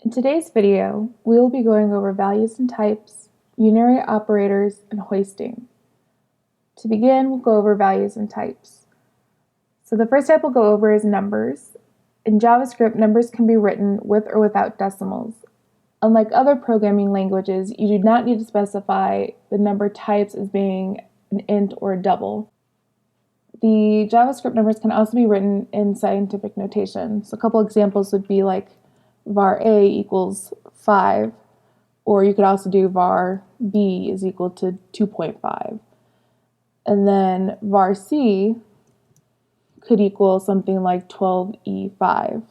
In today's video, we will be going over values and types, unary operators, and hoisting. To begin, we'll go over values and types. So the first type we'll go over is numbers. In JavaScript, numbers can be written with or without decimals. Unlike other programming languages, you do not need to specify the number types as being an int or a double. The JavaScript numbers can also be written in scientific notation. So a couple examples would be like var a equals 5, or you could also do var b is equal to 2.5. And then var c could equal something like 12e5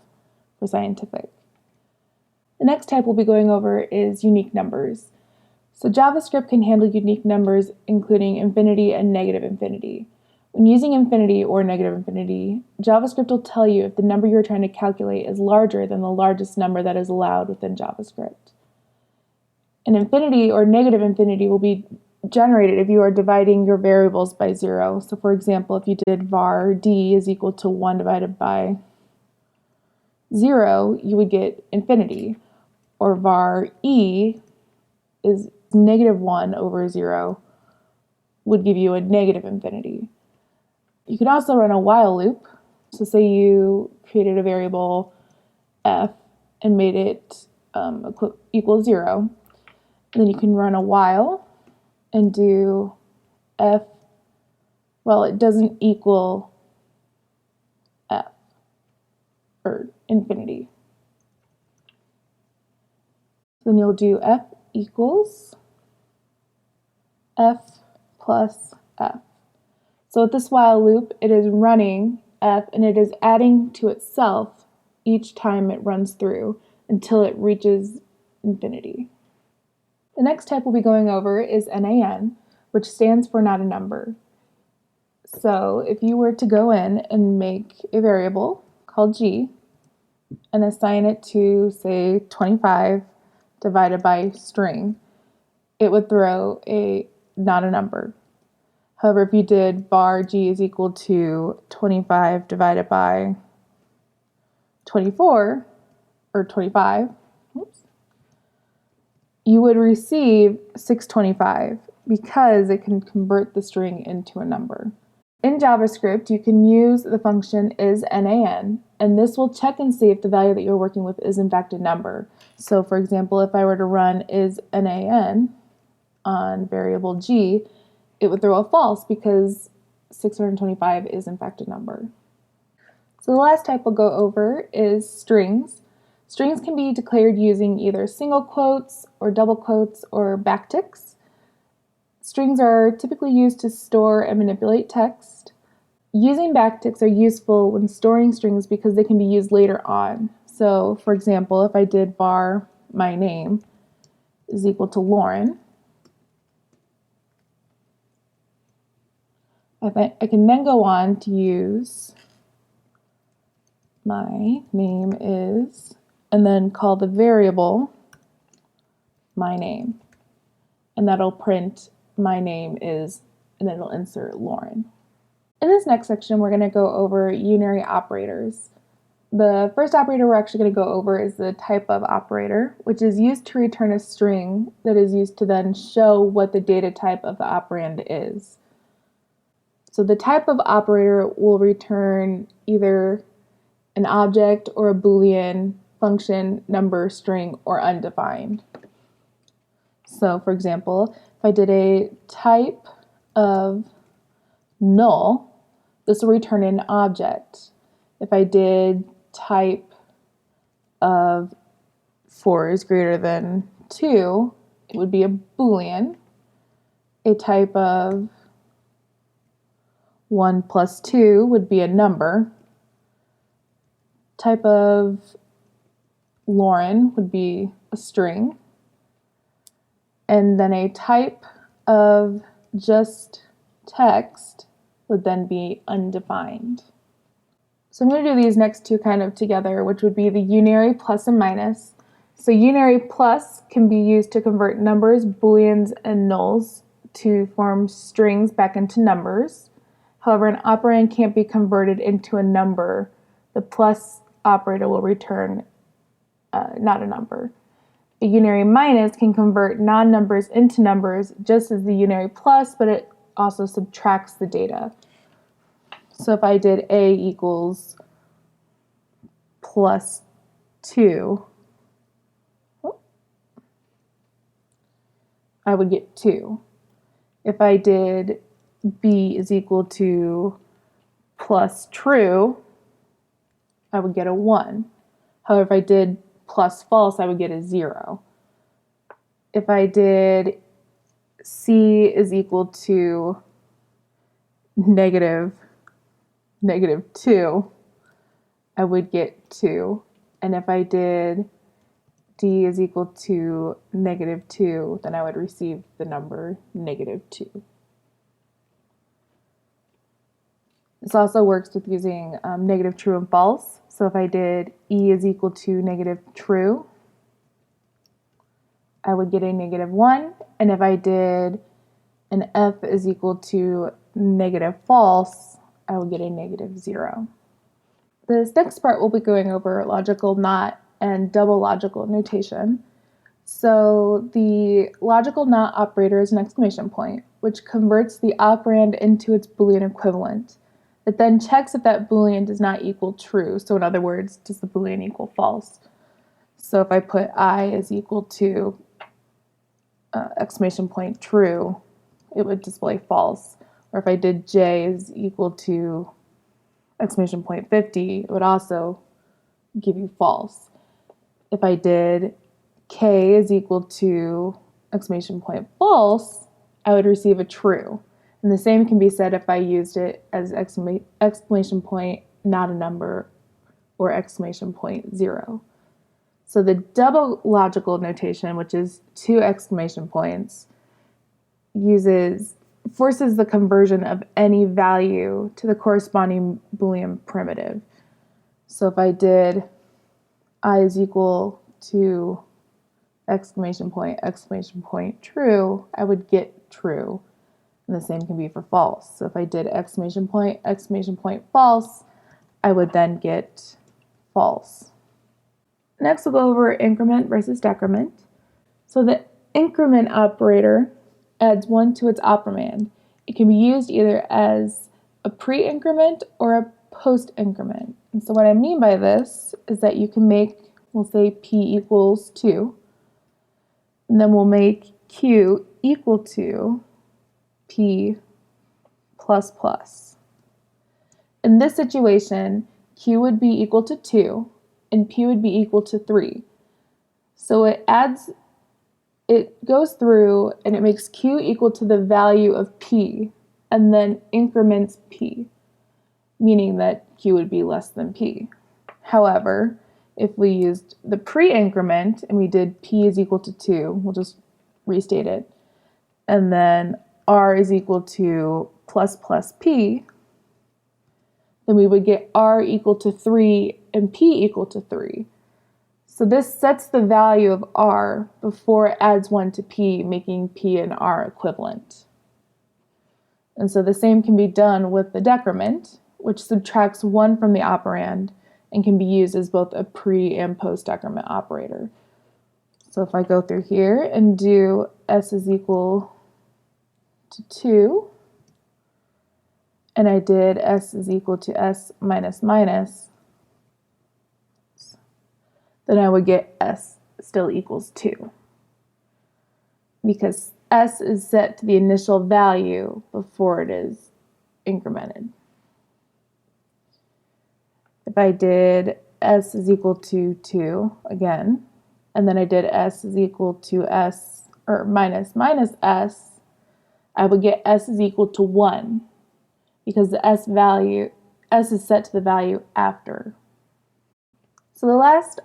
for scientific. The next type we'll be going over is unique numbers. So JavaScript can handle unique numbers including infinity and negative infinity. When using infinity or negative infinity, JavaScript will tell you if the number you're trying to calculate is larger than the largest number that is allowed within JavaScript. An infinity or negative infinity will be generated if you are dividing your variables by 0. So for example, if you did var d is equal to 1 divided by 0, you would get infinity. Or var e is negative 1 over 0 would give you a negative infinity. You can also run a while loop. So say you created a variable f and made it equal 0. And then you can run a while and do f, well, it doesn't equal f, or infinity. Then you'll do f equals f plus f. So with this while loop, it is running f and it is adding to itself each time it runs through until it reaches infinity. The next type we'll be going over is NaN, which stands for not a number. So if you were to go in and make a variable called g and assign it to, say, 25 divided by string, it would throw a not a number. However, if you did var g is equal to 25 divided by 24, or 25, you would receive 625 because it can convert the string into a number. In JavaScript, you can use the function isNaN, and this will check and see if the value that you're working with is in fact a number. So for example, if I were to run isNaN on variable g, it would throw a false because 625 is in fact a number. So the last type we'll go over is strings. Strings can be declared using either single quotes or double quotes or backticks. Strings are typically used to store and manipulate text. Using backticks are useful when storing strings because they can be used later on. So for example, if I did var my name is equal to Lauren, I can then go on to use my name is, and then call the variable my name. And that'll print my name is, and then it'll insert Lauren. In this next section, we're going to go over unary operators. The first operator we're actually going to go over is the typeOf operator, which is used to return a string that is used to then show what the data type of the operand is. So the typeOf operator will return either an object or a Boolean, function, number, string, or undefined. So for example, if I did a type of null, this will return an object. If I did type of 4 is greater than 2, it would be a Boolean. A type of 1 plus 2 would be a number. Type of Lauren would be a string. And then a type of just text would then be undefined. So I'm going to do these next two kind of together, which would be the Unary Plus and Minus. So Unary Plus can be used to convert numbers, booleans, and nulls to form strings back into numbers. However, an operand can't be converted into a number. The plus operator will return not a number. A Unary Minus can convert non-numbers into numbers just as the Unary Plus, but it also subtracts the data. So if I did A equals plus 2, I would get 2. If I did B is equal to plus true, I would get a 1. However, if I did plus false, I would get a 0. If I did C is equal to negative 2, I would get 2. And if I did D is equal to negative 2, then I would receive the number negative 2. This also works with using negative true and false. So if I did E is equal to negative true, I would get a negative 1. And if I did an F is equal to negative false, I would get a negative 0. This next part we'll be going over logical not and double logical notation. So the logical not operator is an exclamation point, which converts the operand into its Boolean equivalent. It then checks if that Boolean does not equal true. So in other words, does the Boolean equal false? So if I put I is equal to exclamation point true, it would display false. Or if I did J is equal to exclamation point 50, it would also give you false. If I did K is equal to exclamation point false, I would receive a true. And the same can be said if I used it as exclamation point not a number or exclamation point 0. So the double logical notation, which is 2 exclamation points, forces the conversion of any value to the corresponding Boolean primitive. So if I did I is equal to exclamation point true, I would get true. And the same can be for false. So if I did exclamation point false, I would then get false. Next we'll go over increment versus decrement. So the increment operator adds 1 to its operand. It can be used either as a pre-increment or a post-increment. And so what I mean by this is that you can make, we'll say P equals 2, and then we'll make Q equal to P plus plus. In this situation, Q would be equal to 2 and P would be equal to 3. So it goes through and it makes Q equal to the value of P and then increments P, meaning that Q would be less than P. However, if we used the pre-increment and we did P is equal to 2, we'll just restate it, and then R is equal to plus plus P, then we would get R equal to 3 and P equal to 3. So this sets the value of R before it adds 1 to P, making P and R equivalent. And so the same can be done with the decrement, which subtracts 1 from the operand and can be used as both a pre- and post-decrement operator. So if I go through here and do S is equal to 2, and I did S is equal to S minus minus, then I would get S still equals 2. Because S is set to the initial value before it is incremented. If I did S is equal to 2 again, and then I did S is equal to S, or minus S, I would get S is equal to 1, because the S is set to the value after. So the last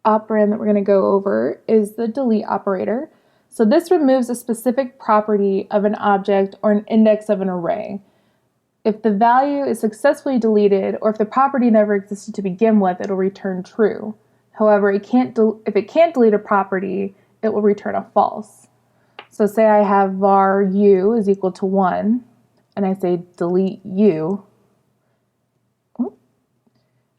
operand that we're going to go over is the delete operator. So this removes a specific property of an object or an index of an array. If the value is successfully deleted, or if the property never existed to begin with, it'll return true. However, if it can't delete a property, it will return a false. So say I have var u is equal to 1, and I say delete u.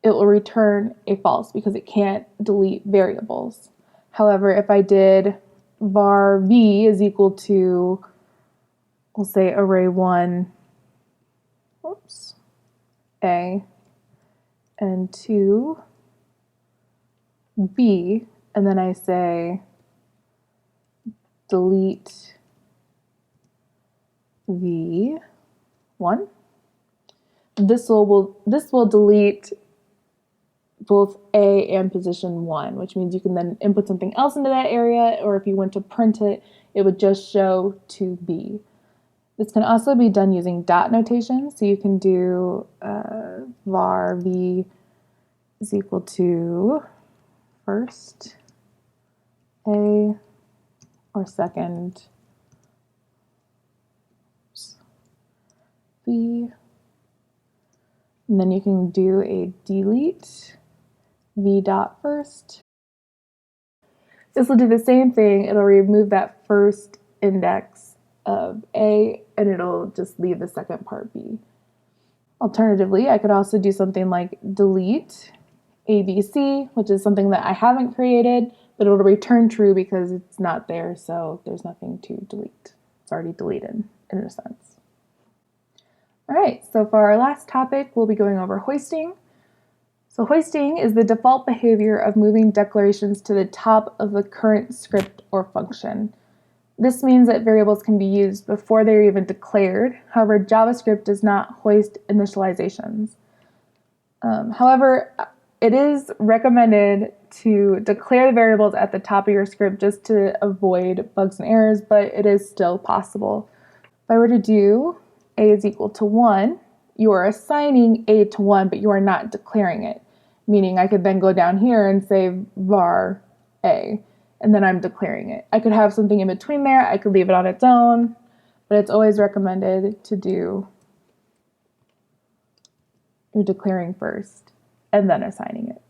it will return a false because it can't delete variables. However, if I did var v is equal to, we'll say array1, a, and 2, b, and then I say delete v1, this will delete both A and position 1, which means you can then input something else into that area, or if you went to print it, it would just show to B. This can also be done using dot notation, so you can do var v is equal to first A or second B, and then you can do a delete v dot first. This will do the same thing. It'll remove that first index of A and it'll just leave the second part B. Alternatively, I could also do something like delete ABC, which is something that I haven't created, but it'll return true because it's not there, so there's nothing to delete. It's already deleted in a sense. All right, so for our last topic, we'll be going over hoisting. So hoisting is the default behavior of moving declarations to the top of the current script or function. This means that variables can be used before they're even declared. However, JavaScript does not hoist initializations. However, it is recommended to declare the variables at the top of your script just to avoid bugs and errors, but it is still possible. If I were to do A is equal to 1, you are assigning A to 1, but you are not declaring it. Meaning I could then go down here and say var A, and then I'm declaring it. I could have something in between there, I could leave it on its own, but it's always recommended to do your declaring first and then assigning it.